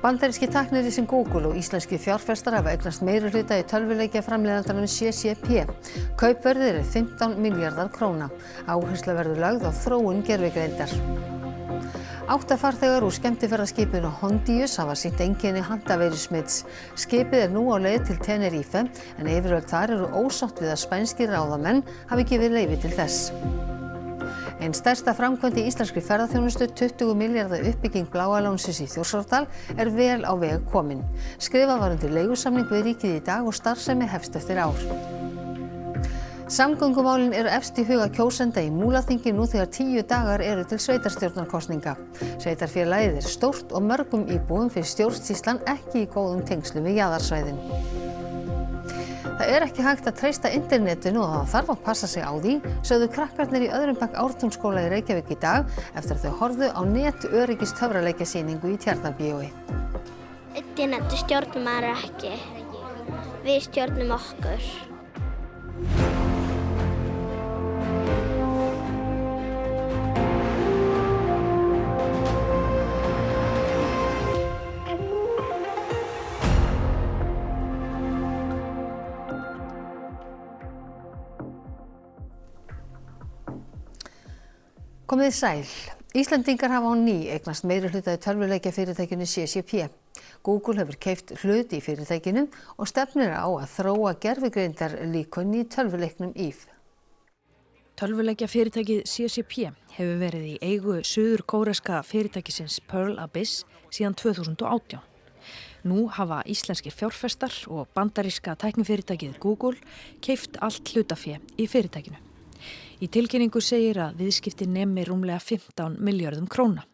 Bandaríski tæknirisinn Google og íslenski fjárfestar hafa eignast meirihluta í tölvuleikjaframleiðandanum CCP. Kaupverðið er 15 milljarðar króna. Áhersla verður lögð á þróun gervigreindar. 8 farþegar úr skemmtiferðaskipinu Hondius hafa sýnt einkenni handaveirusmits. Skipið er nú á leið til Tenerife en yfirvöld þar eru ósátt við að spænskir ráðamenn hafi gefið leyfi til þess. Ein stærsta framkvæmd í íslenskri ferðaþjónustu, 20 milljarða uppbygging Bláa lónsins í Þjórsárdal, er vel á veg komin. Skrifað var undir leigusamning við ríkið í dag og starfsemi hefst eftir ár. Samgöngumálin eru efst í huga kjósenda í Múlaþingi nú þegar 10 dagar eru til sveitarstjórnarkosninga. Sveitarfélagið er stórt og mörgum íbúum fyrir stjórnsýslan ekki í góðum tengslum við jaðarsvæðin. Það er ekki hægt að treysta internetinu og það þarf að passa sig á því, sögðu krakkarnir í öðrum bekk Ártúnsskóla í Reykjavík í dag eftir að þau horfðu á netöryggis töfraleikjasýningu í Tjarnarbíói. Internetu stjórnum maður ekki. Við stjórnum okkur. Komið þið sæl. Íslendingar hafa á ný eignast meirihluta í tölvuleikjafyrirtækinu CCP. Google hefur keypt hlut í fyrirtækinu og stefnir á að þróa gervigreindarlíkön í tölvuleiknum EVE. Tölvuleikjafyrirtækið CCP hefur verið í eigu suður-kóreska fyrirtækisins Pearl Abyss síðan 2018. Nú hafa íslenskir fjárfestar og bandaríska tæknifyrirtækið Google keypt allt hlutafé í fyrirtækinu. Í tilkynningu segir að viðskipti nemi rúmlega 15 milljörðum króna.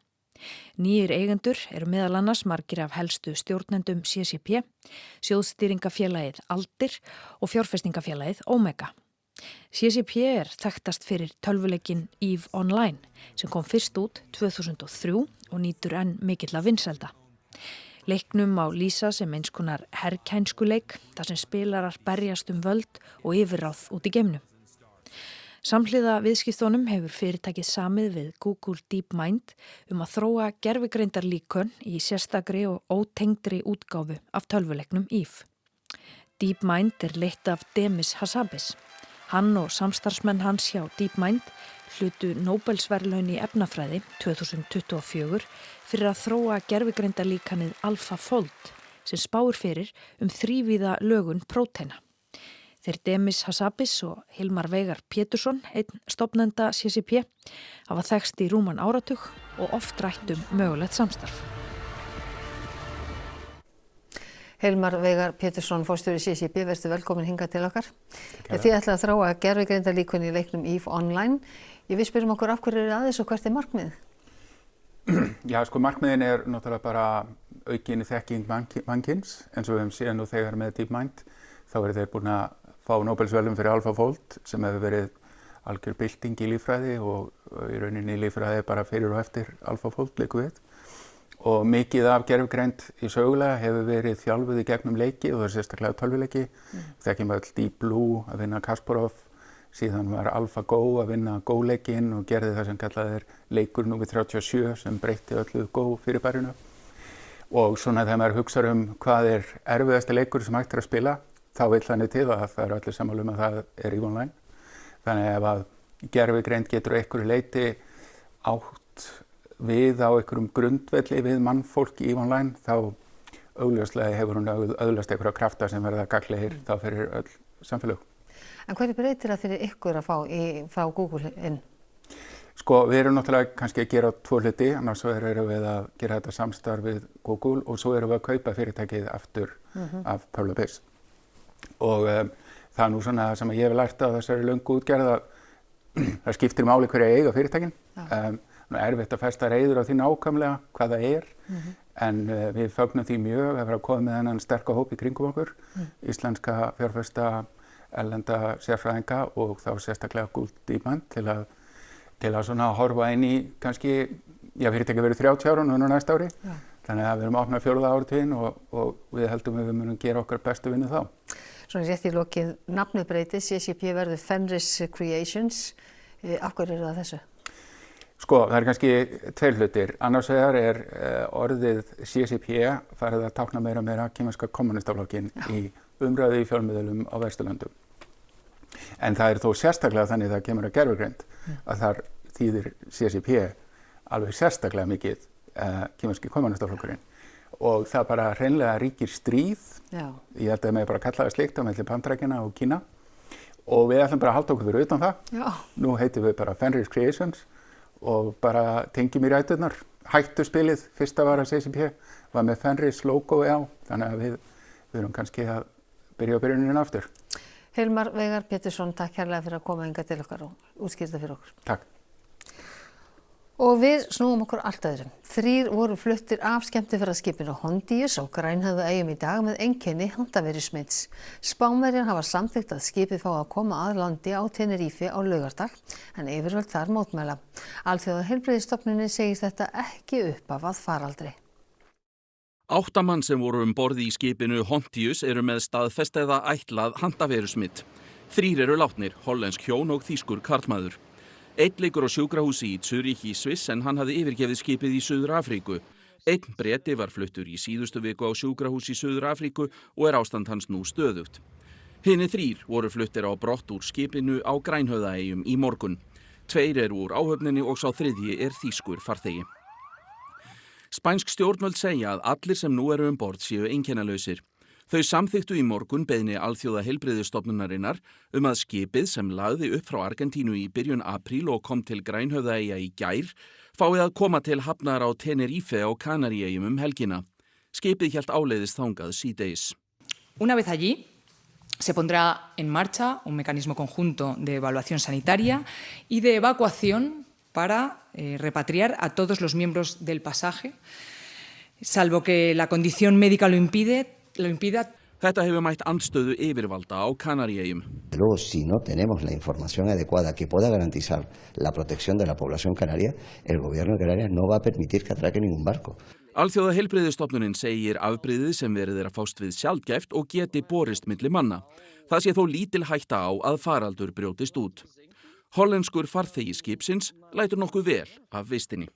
Nýjir eigendur eru meðal annars margir af helstu stjórnendum CCP, sjóðstýringafélagið Aldir og fjárfestingafélagið Omega. CCP er þekktast fyrir tölvuleikin EVE Online sem kom fyrst út 2003 og nýtur enn mikilla vinsælda. Leiknum má lýsa sem eins konar herrkænskuleik þar sem spilarar berjast völd og yfirráð út í geimnum. Samhliða viðskiptunum hefur fyrirtækið samið við Google DeepMind að þróa gervigreindarlíkön í sérstakri og ótengdri útgáfu af tölvuleiknum EVE. DeepMind er leitt af Demis Hassabis. Hann og samstarfsmenn hans hjá DeepMind hlutu Nóbelsverðlaun í efnafræði 2024 fyrir að þróa gervigreindarlíkanið AlphaFold sem spáir fyrir þrívíða lögun próteina. Þeir Demis Hassabis og Hilmar Veigar Pétursson, einn stofnenda CCP, hafa þekkst í rúman áratug og oft rætt mögulegt samstarf. Hilmar Veigar Pétursson, forstjóri CCP, verður velkomin hingað til okkar. Þið ætla að þróa gervigreindarlíkön í leiknum EVE Online. Við spyrjum okkur af hverju að þessu og hvert er markmiðið? Já, markmiðin er náttúrulega bara aukinni þekking mannkyns, eins og við höfum séð nú þegar með DeepMind. Þá eru þeir búin að fá Nóbelsverðlaun fyrir AlphaFold sem hefur verið algjör bylting í líffræði og í rauninni líffræði bara fyrir og eftir AlphaFold leikum við. Og mikið af gervigreind í sögulega hefur verið þjálfuð í gegnum leiki og það er sérstaklega tölvuleiki. Þekkjum öll Deep Blue að vinna Kasparov, síðan var AlphaGo að vinna Go-leikinn og gerði það sem kallað er leikur númer 37 sem breytti öllu Go fyrirbærinu. Og svona þegar maður hugsar hvað er erfiðasti leikur sem hægt er að spila, þá vill þannig til að það eru allir sammála að það er EVE Online. Þannig ef að gervigreind getur einhverju leyti átt við á einhverjum grundvelli við mannfólk í EVE Online, þá augljóslega hefur hún öðlast einhverja krafta sem verða gagnlegir þá fyrir öll samfélög. En hverju breytir það fyrir ykkur að fá Google inn? Við erum náttúrulega kannski að gera 2 hluti, annars erum við að gera þetta samstarf við Google og svo erum við að kaupa fyrirtækið aftur af Pearl Abyss. Og það er nú svona sem ég hef lært á þessari löngu útgerð að það skiptir máli hverja eiga fyrirtækin. Erfitt að festa reiður á því nákvæmlega hvað það er, en við fögnum því mjög að vera komið með þennan sterka hóp í kringum okkur, íslenska fjárfesta, erlenda sérfræðinga og þá sérstaklega Google DeepMind til að svona horfa inn í kannski, fyrirtækið verið 30 ára núna næsta ári. Þannig að við erum að opna 4. áratuginn og við heldum að við munum gera okkar bestu vinnu þá. Svona rétt í lokið nafnið breytist, CCP verður Fenris Creations. Af hverju það þessu? Sko, það kannski tveir hlutir. Annars vegar orðið CCP farið að tákna meira og meira kínverska kommunistaflokkin í umræðu í fjölmiðlum á Vesturlöndum. En það þó sérstaklega þannig það kemur að gervigreind að þar þýðir CCP alveg sérstaklega mikið kínverski kommunistaflokkurinn. Og það bara hreinlega ríkir stríð. Já. Ég held að með bara kalla það slikt á milli Bandaríkjanna og Kína. Og við ætlum bara að halda okkur fyrir utan það. Já. Nú heitum við bara Fenris Creations og bara tengjum í ræturnar. Hættuspilið, fyrsta var að CCP, var með Fenris logoi á, þannig að við erum kannski að byrja á byrjunin aftur. Hilmar Veigar Pétursson, takk kærlega fyrir að koma hingað til okkar og útskýrta fyrir okkur. Takk. Og við snúum okkur allt öðru. 3 voru fluttir af skemmtiferðaskipinu Hondius á Grænhöfðaeyjum í dag með einkenni handaveirusmits. Spánverjar hafa samþykkt að skipið fá að koma að landi á Tenerife á laugardag, en yfirvöld þar mótmæla. Alþjóðaheilbrigðisstofnunin segir þetta ekki uppafað faraldri. 8 mann sem voru borð í skipinu Hondius eru með staðfest eða ætlað handaveirusmitt. 3 eru látnir, hollensk hjón og þýskur karlmaður. 1 liggur á sjúkrahúsi í Zürich í Sviss en hann hafði yfirgefið skipið í Suður-Afríku. 1 Breti var fluttur í síðustu viku á sjúkrahús í Suður-Afríku og ástand hans nú stöðugt. Hinir 3 voru fluttir á brott úr skipinu á Grænhöfðaeyjum í morgun. 2 eru úr áhöfninni og sá 3. þýskur farþegi. Spænsk stjórnvöld segja að allir sem nú eru borð séu einkennalausir. Þau samþykktu í morgun beiðni Alþjóðaheilbrigðisstofnunarinnar að skipið sem lagði upp frá Argentínu í byrjun apríl og kom til Grænhöfðaeyja í gær fái að koma til hafnar á Tenerife á Kanaríeyjum helgina. Skipið hélt áleiðis þangað síðdegis. Una vez allí se pondrá en marcha un mecanismo conjunto de evaluación sanitaria y de evacuación para repatriar a todos los miembros del pasaje, salvo que la condición médica lo impida. Þetta hefur mætt andstöðu yfirvalda á Kanaríeyjum. Luego, si no tenemos la información adecuada que pueda garantizar la protección de la población canaria, el gobierno de Canarias no va a permitir que atraque ningún barco. Alþjóðaheilbrigðisstofnunin segir afbrigðið sem verið að fást við sjaldgæft og geti borist milli manna. Það sé þó lítil hætta á að faraldur brjótist út. Hollenskur farþegi skipsins lætur nokkuð vel af vistinni.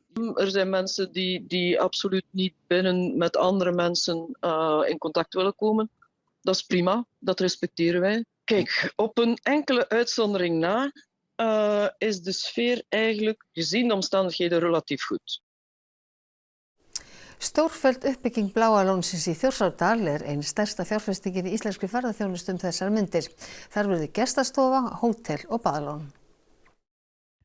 Zijn mensen die absoluut niet binnen met andere mensen in contact willen komen. Dat is prima, dat respecteren wij. Kijk, op een enkele uitzondering na is de sfeer eigenlijk gezien de omstandigheden relatief goed. Stórfelld uppbygging Bláa lónsins í Þjórsárdal ein stærsta fjárfestingin í íslenskri ferðaþjónustu þessar myndir. Þar verður gestastofa, hótel og baðlón.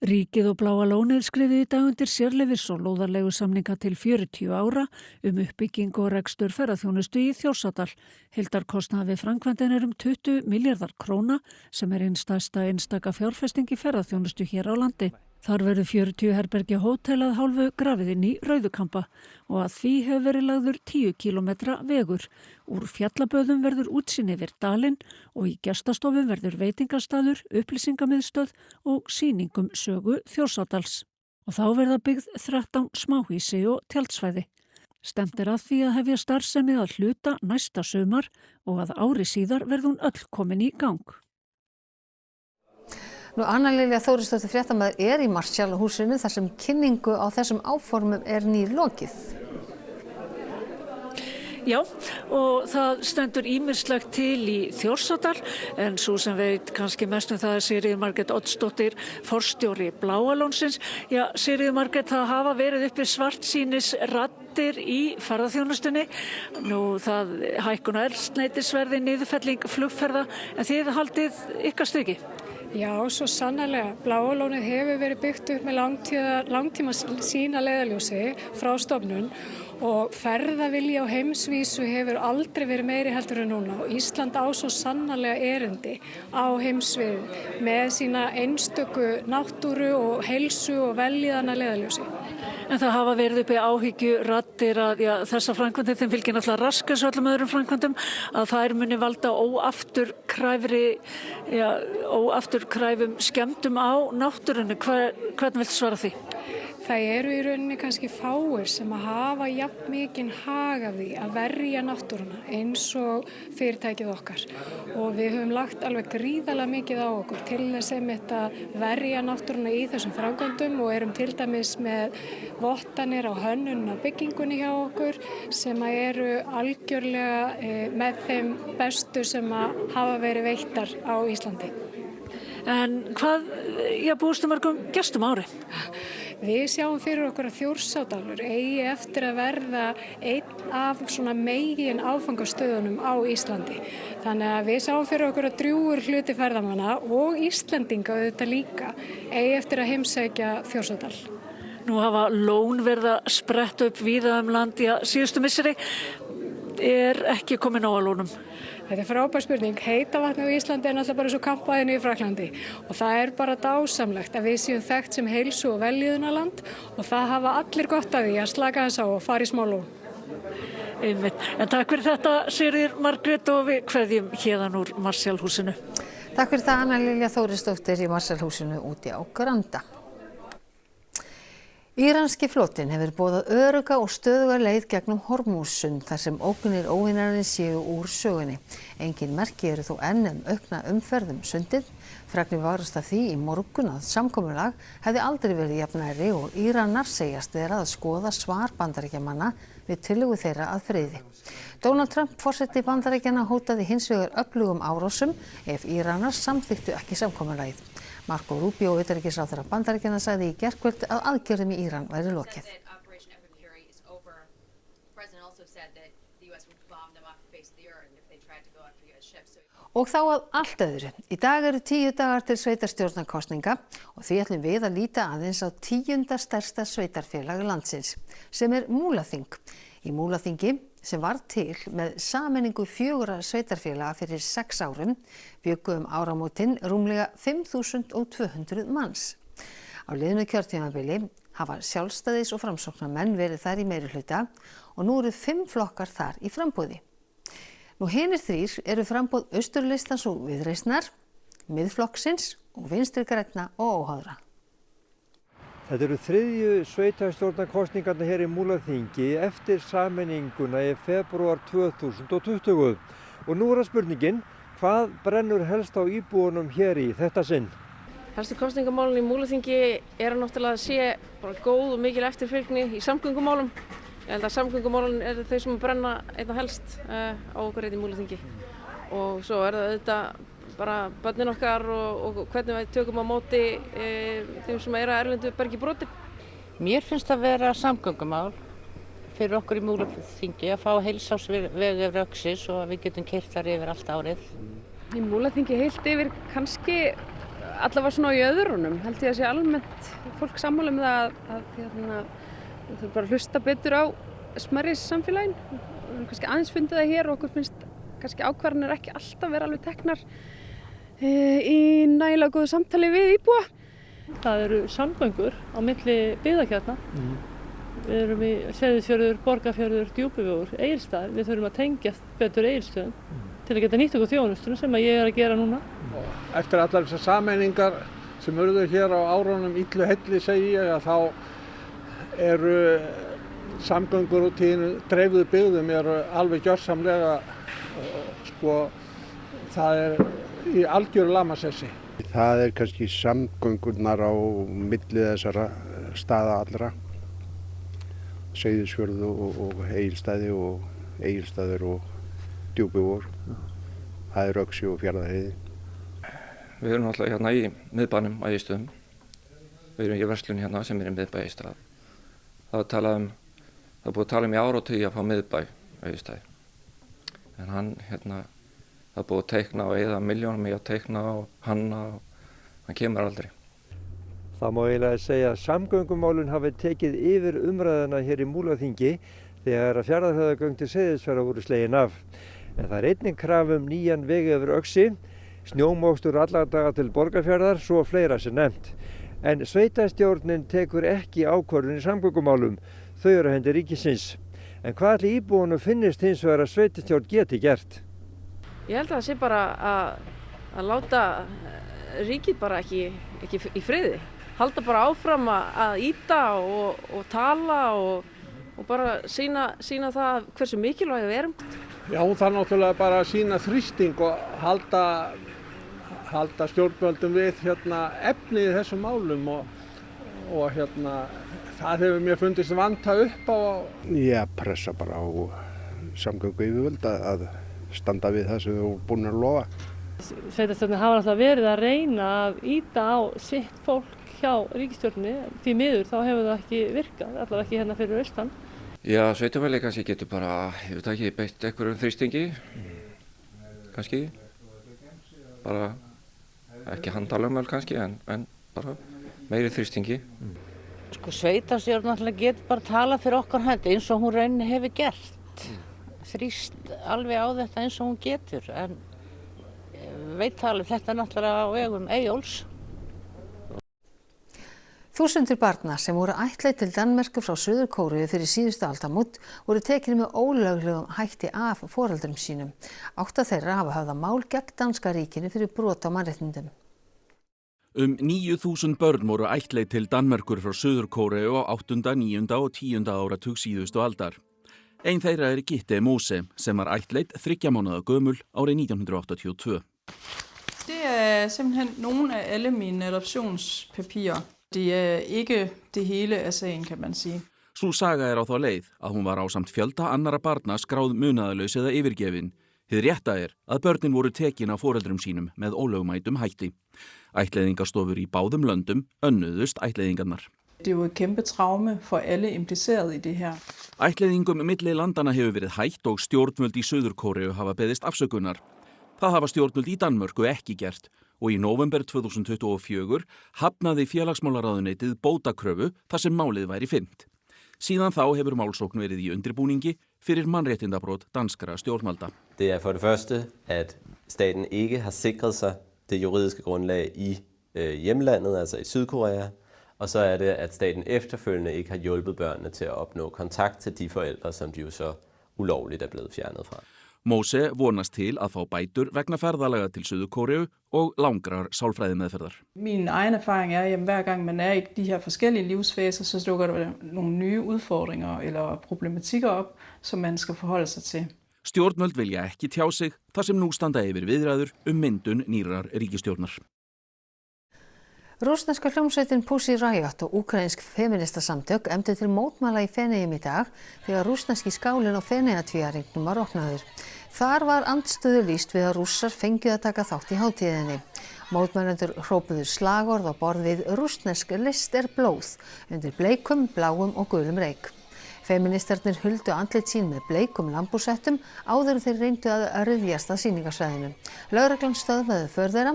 Ríkið og Bláa lónið skrifuðu í dag undir sérleyfis og lóðarleigusamninga til 40 ára uppbyggingu og rekstur ferðaþjónustu í Þjórsárdal. Heildarkostnaður við framkvæmdina 20 milljarðar króna sem einn stærsta einstaka fjárfesting í ferðaþjónustu hér á landi. Þar verður 40 herbergja hótel að hálfu grafið inn í Rauðukampa og að því hefur verið lagður 10 kilometra vegur. Úr fjallaböðum verður útsýni yfir dalinn og í gestastofum verður veitingastaður, upplýsingamiðstöð og sýningum sögu Þjórsárdals. Og þá verða byggð 13 smáhýsi og tjaldsvæði. Stefnt að því að hefja starfsemið að hluta næsta sumar og að ári síðar verður hún öll komin í gang. Anna Lilja Þórisdóttir fréttamaður í Marshall-húsinu þar sem kynningu á þessum áformum nýlokið. Já, og það stendur ýmislegt til í Þjórsárdal en svo sem veit kannski mest það Sigríður Margrét Oddsdóttir, forstjóri Bláa lónsins. Já, Sigríður Margrét, það hafa verið uppi svartsýnis raddir í ferðaþjónustunni. Það hækkun á eldsneytisverði, niðurfelling flugferða, en þið haldið ykkar striki. Já, svo sannarlega. Bláa lónið hefur verið byggt upp með langtíma sýn að leiðarljósi frá stofnun og ferðavilji á heimsvísu hefur aldrei verið meiri heldur en núna og Ísland á svo sannarlega erindi á heimsviði með sína einstöku náttúru og heilsu og velíðan að leiðarljósi. En það hafa verið uppi áhyggjuraddir að þessar framkvæmdir þeim fylgir náttúrulega rask eins og öllum öðrum framkvæmdum að þær muni valda óafturkræfum skemmdum á náttúrunni. Hvernig viltu svara því? það eru í rauninni kannski fáir sem að hafa jafn mikinn hag af því að verja náttúruna eins og fyrirtækið okkar. Og við höfum lagt alveg gríðarlega mikið á okkur til þess að verja náttúruna í þessum framkvæmdum og erum til dæmis með vottanir á hönnun á byggingunni hjá okkur sem að eru algjörlega með þeim bestu sem að hafa verið veittar á Íslandi. En hvað búist mörgum gestum ári? Við sjáum fyrir okkur að Þjórsárdalur eigi eftir að verða einn af svona megin áfangastöðunum á Íslandi. Þannig að við sjáum fyrir okkur að drjúgur hluti ferðamanna og Íslendinga auðvitað líka eigi eftir að heimsækja Þjórsárdal. Nú hafa lón verið að spretta upp víða land í síðustu misseri. Ekki komin á að lónum? Þetta frábær spurning. Heita vatnið á Íslandi náttúrulega bara svo kampaðinu í Fraklandi og það bara dásamlegt að við séum þekkt sem heilsu og velíðunarland og það hafa allir gott af því að slaka þess á og fara í smá lón. Einmitt. En takk fyrir þetta Sigríður Margrét og við kveðjum héðan úr Marshallhúsinu. Takk fyrir það Anna Lilja Þórisdóttir í Marshallhúsinu úti á Granda. Íranski flotinn hefur boðað örugga og stöðuga leið gegnum Hormúzsund þar sem ógnir óvinarins séu úr sögunni. Engin merki eru þó enn aukna umferð sundið. Fregnir bárust af því í morgun að samkomulag hefði aldrei verið jafnari og Íranar segjast vera að skoða svar Bandaríkjamanna við tillögu þeirra að friði. Donald Trump forseti Bandaríkjanna hótaði hins vegar öflugum árásum ef Íranar samþykktu ekki samkomulagið. Marco Rubio, utanríkisráðherra Bandaríkjanna, sagði í gærkvöld að aðgerðum í Íran væri lokið. Og þá að allt öðru. Í dag eru 10 dagar til sveitarstjórnarkosninga og því ætlum við að líta aðeins á 10. stærsta sveitarfélag landsins, sem Múlaþing. Í Múlaþingi, sem var til með sameiningu 4 sveitarfélaga fyrir 6 árum, bjuggu áramótin rúmlega 5.200 manns. Á liðnu kjörtímabili hafa sjálfstæðis- og framsóknarmenn verið þar í meirihluta og nú eru 5 flokkar þar í framboði. Nú hinir 3 eru framboð Austurlistans og Viðreisnar, Miðflokksins og Vinstri grænna og óháðra. Þetta eru 3. sveitarstjórnarkosningarnar hér í Múlaþingi eftir sameininguna í febrúar 2020. Og nú það spurningin, hvað brennur helst á íbúunum hér í þetta sinn? Helstu kosningamálin í Múlaþingi náttúrulega að sé bara góð og mikil eftirfylgni í samgöngumálum. Ég held að samgöngumálin eru þau sem brenna einna helst á okkur í Múlaþingi. Og svo það auðvitað bara börnin okkar og hvernig við tökum á móti þeim sem að erlendu bergi brotin. Mér finnst það vera samgöngumál fyrir okkur í Múlaþingi að fá heilsársveg yfir Öxis og við getum keyrt þar yfir allt árið. Í Múlaþingi heilt yfir kannski allavega svona í öðrunum. Held ég að sé almennt fólk sammála það að við þurfum bara að hlusta betur á smærri samfélagin. Við höfum kannski aðeins fundið það hér og okkur finnst kannski ákvarðanir ekki alltaf vera alveg teknar í nægilega góðu samtali við íbúa. Það eru samgöngur á milli byggðakjarna. Við erum í Seyðisfjörður, Borgarfjörður, Djúpivogur, Egilsstaðir. Við þurfum að tengja betur Egilsstöðum til að geta nýtt okkur þjónustuna sem ég að gera núna. Eftir allar þessar sameiningar sem urðu hér á árunum illu helli segi ég að þá eru samgöngur út í dreifðu byggðum alveg gjörsamlega það í algjöru lamasessi. Það kannski samgöngurnar á milli þessara staða allra. Seyðisfjörð og Egilsstaðir og Djúpivogur. Það Öxi og Fjarðarheiði. Við erum alltaf hérna í miðbænum á Egilsstöðum. Við erum í verslun hérna sem í miðbæ Egilsstaða. Það er búið að tala í áratugi að fá miðbæ á Egilsstaði. En hann það er búið að teikna og eyða milljónum í að teikna og hanna og hann kemur aldrei. Það má eiginlega segja að samgöngumálin hafi tekið yfir umræðuna hér í Múlaþingi þegar að Fjarðarheiðargöng til Seyðisfjarðar voru slegin af. En það einnig krafum nýjan veg yfir Öxi, snjómokstur alla daga til Borgarfjarðar, svo fleira sem nefnt. En sveitarstjórnin tekur ekki ákvörðun í samgöngumálum, þau eru á hendi ríkisins. En hvað ætli íbúunum finnist hins vegar að sveitarstjórn geti gert? Ég held að það sé bara að láta ríkið bara ekki í friði. halda bara áfram að ýta og tala og bara sýna það hversu mikilvæg við erum. Já, hún þarf náttúrulega bara að sýna þrýsting og halda stjórnvöldum við efnið í þessum málum og það hefur mér fundist vanta upp á. Já, pressa bara á samgönguyfirvöld að standa við það sem þau voru búin að lofa. Sveitarstjórnir hafa alltaf verið að reyna að ýta á sitt fólk hjá ríkisstjórninni, því miður þá hefur það ekki virkað, allavega ekki hérna fyrir austan. Já, sveitarfélagið kannski getur bara, ég veit ekki, beitt einhverjum þrýstingi, kannski, bara ekki handalögmál kannski, en bara meiri þrýstingi. Sko sveitarstjórn náttúrulega getur bara talað fyrir okkar hönd eins og hún rauninni hefur gert, þrýst alveg á þetta eins og hún getur, en veit alveg þetta náttúrulega á vegum Eyjóls. Þúsundir barna sem voru ættleidd til Danmerkur frá Suður-Kóreu fyrir síðustu aldamót voru tekin með ólöglegum hætti af foreldrum sínum. 8 þeirra hafa höfðað mál gegn danska ríkinu fyrir brot á mannréttindum. 9.000 börn voru ættleidd til Danmerkur frá Suður-Kóreu á 8., 9. og 10. áratug síðustu aldar. Ein þeirra er Gitte Mose sem var ættleidd 3 mánaða gömul árið 1982. Det er simpelthen nogle af alle mine adoptionspapirer. Det er ikke det hele af sagen, kan man sige. Sú saga er á þá leið að hún var ásamt fjölda annara barna skráð munaðarlaus eða yfirgefin. Hið rétta er að börnin voru tekin af foreldrum sínum með ólögmætum hætti. Ættleiðingastofur í báðum löndum önnuðust ættleiðingarnar. Det er jo et kæmpe traume for alle impliceret i det her. Ættleiðingum milli landana hefur verið hætt og stjórnvöld í Suður-Kóreu hafa beðist afsökunar. Það hafa stjórnvöld í Danmörku ekki gert og í nóvember 2024 hafnaði félagsmálaráðuneytið bótakröfu þar sem málið væri fyrnt. Síðan þá hefur málsókn verið í undirbúningi fyrir mannréttindabrot danskra stjórnvalda. Det er for det første, at staten ikke har sikret sig det juridiske grundlag i hjemlandet, altså i Sydkorea, og så er det, at staten efterfølgende ikke har hjulpet børnene til at opnå kontakt til de forældre, som de jo så ulovligt er blevet fjernet fra. Mose vonast til að fá bætur vegna ferðalaga til Suður-Kóreu og langrar sálfræðimeðferðar. Min egen erfaring er, at hver gang man er i de her forskellige livsfaser, så dukker der nogle nye udfordringer eller problematikker op, som man skal forholde sig til. Stjórnvöld vilja ekki tjá sig þar sem nú standa yfir viðræður myndun nýrrar ríkisstjórnar. Rússneska hljómsveitin Pussy Riot og úkraínsk feministasamtök efndu til mótmæla í Feneyjum í dag þegar rússneski skálinn á Feneyjatvíæringnum var opnaður. Þar var andstöðu lýst við að Rússar fengju að taka þátt í hátíðinni. Mótmælendur hrópuðu slagorð á borð við rússnesk list er blóð undir bleikum, bláum og gulum reyk. Feministarnir huldu andlit sín með bleikum lambúsettum áður en þeir reyndu að ryðjast að sýningarsvæðinu. Lögreglan stöðvaði för þeirra.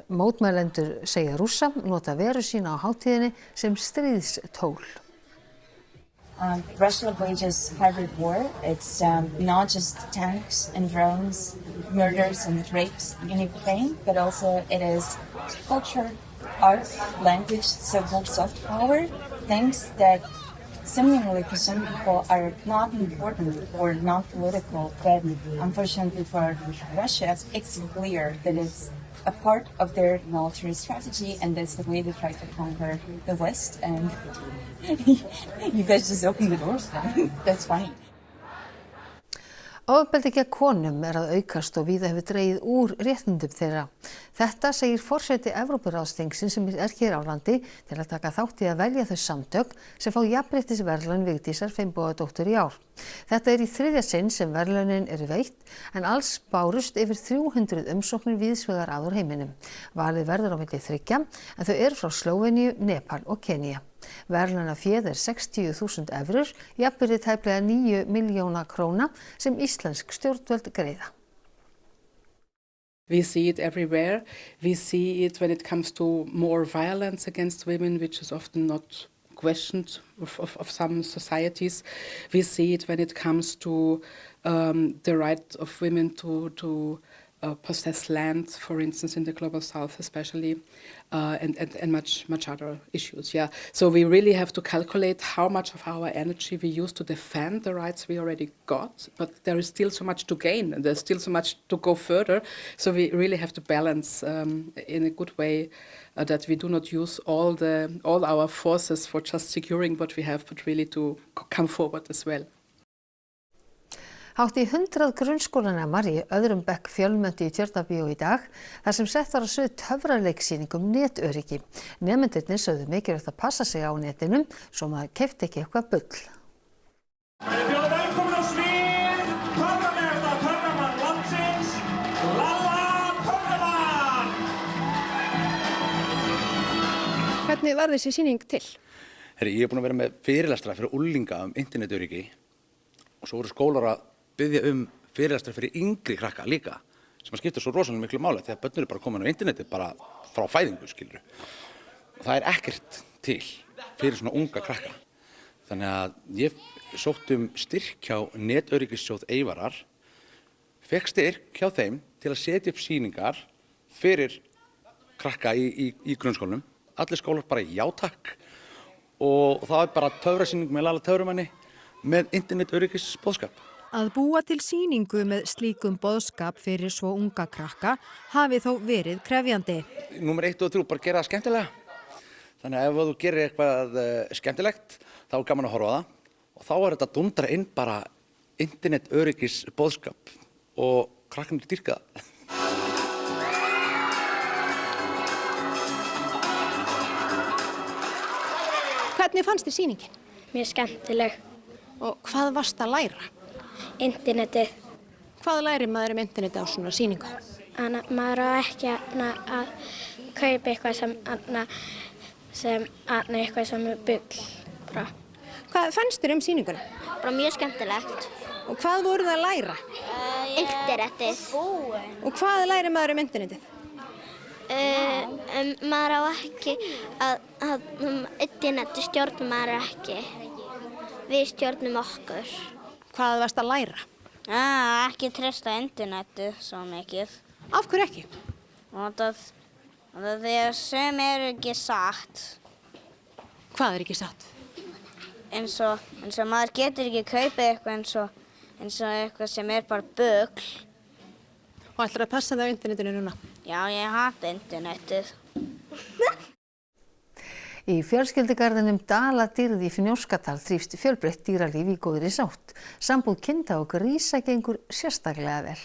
Mótmælendur segja Rússa nota veru sína á hátíðinni sem stríðstól. Russia wages hybrid war. It's not just tanks and drones, murders and rapes in Ukraine, but also it is culture, art, language, so-called soft power, things that seemingly for some people are not important or not political, but unfortunately for Russia, it's clear that it's a part of their military strategy, and that's the way they try to conquer the West. And you guys just opened the doors. That's funny. Ofbeldi gegn konum er að aukast og víða hefur dregið úr réttindum þeirra. Þetta segir forseti Evrópuráðsþingsins sem er hér á landi til að taka þátt í að velja þau samtök sem fá jafnréttisverðlaun Vigdísar Finnbogadóttur í ár. Þetta er í 3. sinn sem verðlaunin eru veitt en alls bárust yfir 300 umsóknir víðs vegar að úr heiminum. Valið verður á milli 3 en þau eru frá Slóveníu, Nepal og Kenía. Verðlaunaféð er 60.000 evrur, jafnvirði tæplega 9 milljóna króna sem íslensk stjórnvöld greiða. We see it everywhere. We see it when it comes to more violence against women, which is often not questioned of some societies. We see it when it comes to the right of women to possess land, for instance, in the global south especially, and much other issues. Yeah. So we really have to calculate how much of our energy we use to defend the rights we already got, but there is still so much to gain, and there's still so much to go further. So we really have to balance in a good way that we do not use all our forces for just securing what we have, but really to come forward as well. Hátt í 100 grunnskólanemar í öðrum bekk fjölmenntu í Tjarnarbíó í dag þar sem sett var á svið töfraleiksýning netöryggi. Nemendurnir sögðu mikilvægt að passa sig á netinu svo maður keypti ekki eitthvað bull. Velkomin á svið, Torfamann landsins, Lalla Torfamann! Hvernig var þessi sýning til? Ég er búinn að vera með fyrirlestra fyrir unglinga internetöryggi og svo voru skólar að biðja fyrirlestra fyrir yngri krakka líka sem skiptir svo rosalega miklu máli þegar börn eru bara komin á internetið bara frá fæðingu, skilur. Og það er ekkert til fyrir svona unga krakka. Þannig að ég sótti styrk hjá Netörygissjóð Eyvarar, fekk styrk hjá þeim til að setja upp sýningar fyrir krakka í grunnskólanum. Allir skólar bara já takk og það er bara töfrasýning með Lalla Töframanni með internetöryggisboðskap. Að búa til sýningu með slíkum boðskap fyrir svo unga krakka hafi þó verið krefjandi. Númer 1 og 3, bara gera það skemmtilega. Þannig að ef þú gerir eitthvað skemmtilegt, þá er gaman að horfa á það. Og þá er þetta að dundra inn bara internetöryggisboðskap og krakkarnir dýrka það. Hvernig fannst þér sýningin? Mjög skemmtileg. Og hvað varst að læra? Internetið. Hvað lærir maður internetið á svona sýningu? Maður á ekki að kaupa eitthvað sem er bull. Bara. Hvað fannst þér sýninguna? Bara mjög skemmtilegt. Og hvað voruð það að læra? Internetið. Og hvað lærir maður internetið? Maður á ekki internetið stjórnum maður ekki. Við stjórnum okkur. Hvað varst að læra? Ekki treysta internetið svo mikið. Af hverju ekki? Þegar sem eru ekki satt. Hvað er ekki satt? Eins og maður getur ekki kaupið eitthvað eins og eitthvað sem er bara bugl. Og ætlarðu að passa það á internetinu núna? Já, ég hata internetið. Í fjölskyldugarðinum Daladýrð í Fnjóskadal þrífst fjölbreytt dýralíf í góðri sátt. Sambúð kinda og grísa gengur sérstaklega vel.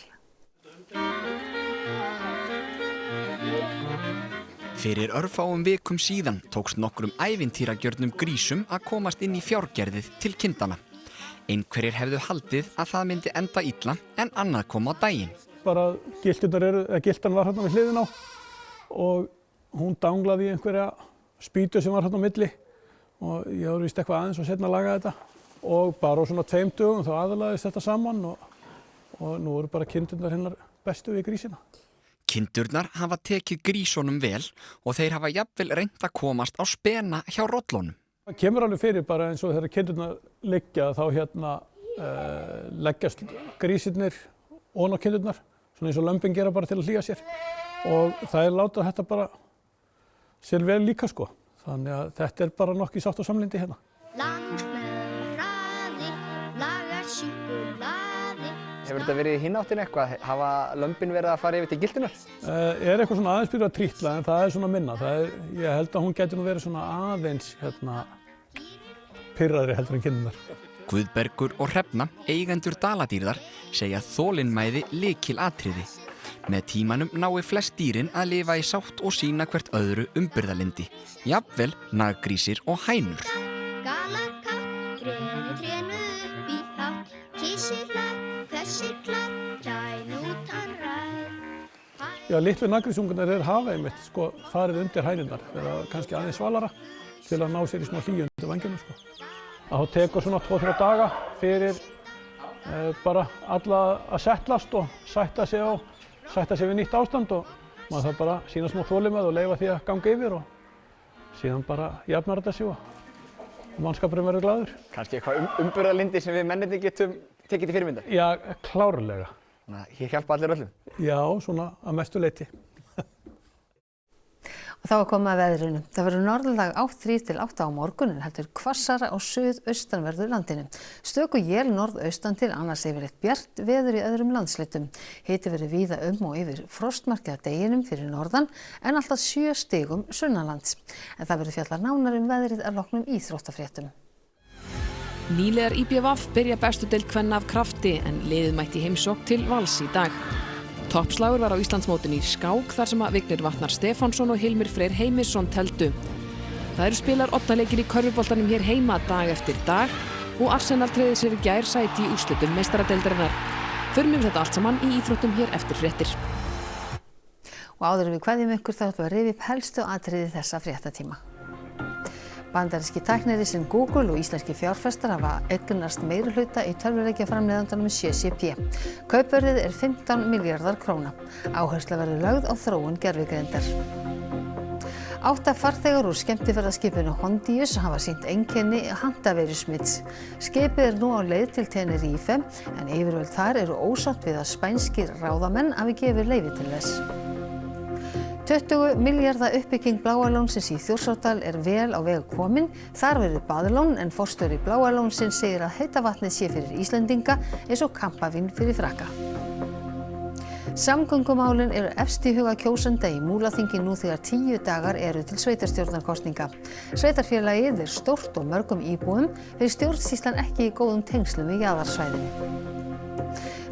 Fyrir örfáum vikum síðan tókst nokkrum ævintýragjörnum grísum að komast inn í fjárgerðið til kindana. Einhverjir hefðu haldið að það myndi enda illa en annað kom á daginn. Bara giltan var hérna við hliðina á og hún danglaði í einhverja spýtu sem var hérna á milli og ég var víst eitthvað aðeins og seinna að laga þetta og bara á svona 2 dögum þá aðlagaðist þetta saman og nú eru bara kindurnar hennar bestu við grísina. Kindurnar hafa tekið grísunum vel og þeir hafa jafnvel reynt að komast á spena hjá rollunum. Það kemur alveg fyrir bara eins og þegar kindurnar liggja þá leggjast grísirnir ofan á kindurnar, svona eins og lömbin gera bara til að hlýja sér og það er látað þetta bara sér vel líka sko. Þannig að þetta er bara nokkuð sátt og samlyndi hérna. Hefur þetta verið í hinn áttinni eitthvað? Hafa lömbin verið að fara yfir til giltunar? Er eitthvað svona aðeins byrjuð að trítla en það er svona minna. Ég held að hún gæti nú verið svona aðeins pirraðri heldur en kindurnar. Guðbergur og Hrefna, eigendur Daladýrðar, segja þolinmæði lykilatriði. Með tímanum nái flest dýrin að lifa í sátt og sýna hvert öðru umbyrðalindi, jafnvel naggrísir og hænur. Já, litlu naggrísungarnir hafa einmitt farið undir hænurnar, eða kannski aðeins svalara til að ná sér í smá hlýju undir vængjunum sko. Það tekur svona 2-3 daga fyrir bara alla að settlast og sætta sig við nýtt ástand og maður þarf bara að sýna smá þolinmæði og leyfa því að ganga yfir og síðan bara jafnar þetta sig og mannskapurinn verður glaður. Kannski eitthvað umbyrðalindi sem við mennirnir getum tekið til fyrirmyndar? Já, klárlega. Þannig að hér hjálpa allir öllum. Já, svona að mestu leyti. Og þá að koma að veðrinu. Það verður norðlæg átt 3 til 8 á morgun en heldur hvassara á suðaustanverðu landinu. Stöku él norðaustan til annars yfirleitt bjart veður í öðrum landshlutum. Hiti verður víða og yfir frostmarki að deginum fyrir norðan en alltaf 7 stigum sunnanlands. En það verður fjallað nánar veðrið að loknum íþróttafréttum. Nýliðar IBVF byrja bestu deild kvenna af krafti en liðið mætti heimsókn til Vals í dag. Toppslagur var á Íslandsmótinu í skák þar sem að Vignir Vatnar Stefánsson og Hilmir Freyr Heimisson teldu. Það eru spilar oddaleikir í körfuboltanum hér heima dag eftir dag og Arsenal tryggði sér í gær sæti í úrslitum meistaradeildarinnar. Förum yfir þetta allt saman í íþróttum hér eftir fréttir. Og áður en við kveðjum ykkur þá ætlum við að rifja upp helstu atriði þessa fréttatíma. Bandaríski tæknirisinn Google og íslenski fjárfestar hafa eignast meirihluta í tölvuleikjaframleiðandanum CCP. Kaupverðið er 15 milljarðar króna. Áhersla verður lögð á þróun gervigreindar. 8 farþegar úr skemmtiferðaskipinu Hondius hafa sýnt einkenni handaveirusmits. Skipið er nú á leið til Tenerife en yfirvöld þar eru ósátt við að spænskir ráðamenn hafi gefið leyfi til þess. 20 milljarða uppbygging Bláalónsins í Þjórsárdal er vel á veg komin. Þar verður baðlón en forstjóri Bláalónsins segir að heita vatnið sé fyrir Íslendinga eins og kampavín fyrir Frakka. Samgöngumálin eru efst í huga kjósenda í Múlaþingi nú þegar 10 dagar eru til sveitarstjórnarkosninga. Sveitarfélagið er stórt og mörgum íbúum fyrir stjórnsýslan ekki í góðum tengslum við jaðarsvæðinu.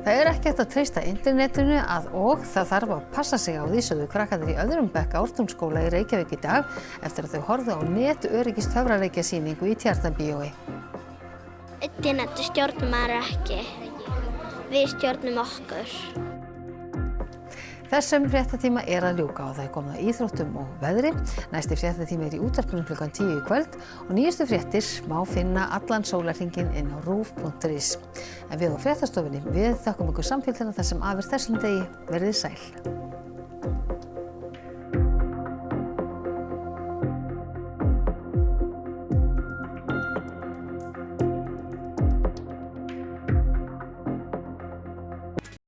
Það er ekki hægt að treysta internetinu og það þarf að passa sig á því, sögðu krakkarnir í öðrum bekk Ártúnsskóla í Reykjavík í dag eftir að þau horfðu á netöryggis töfraleikjasýningu í Tjarnarbíói. Internetu stjórnum maður ekki. Við stjórnum okkur. Þessum fréttatíma er að ljúka og það er komið að íþróttum og veðri. Næsti fréttatími er í útvarpinu klukkan 10 í kvöld og nýjustu fréttir má finna allan sólarhringinn inn á ruv.is. En við á fréttastofunni, við þakkum ykkur samfélgina þar sem af er þessum degi. Verið sæl.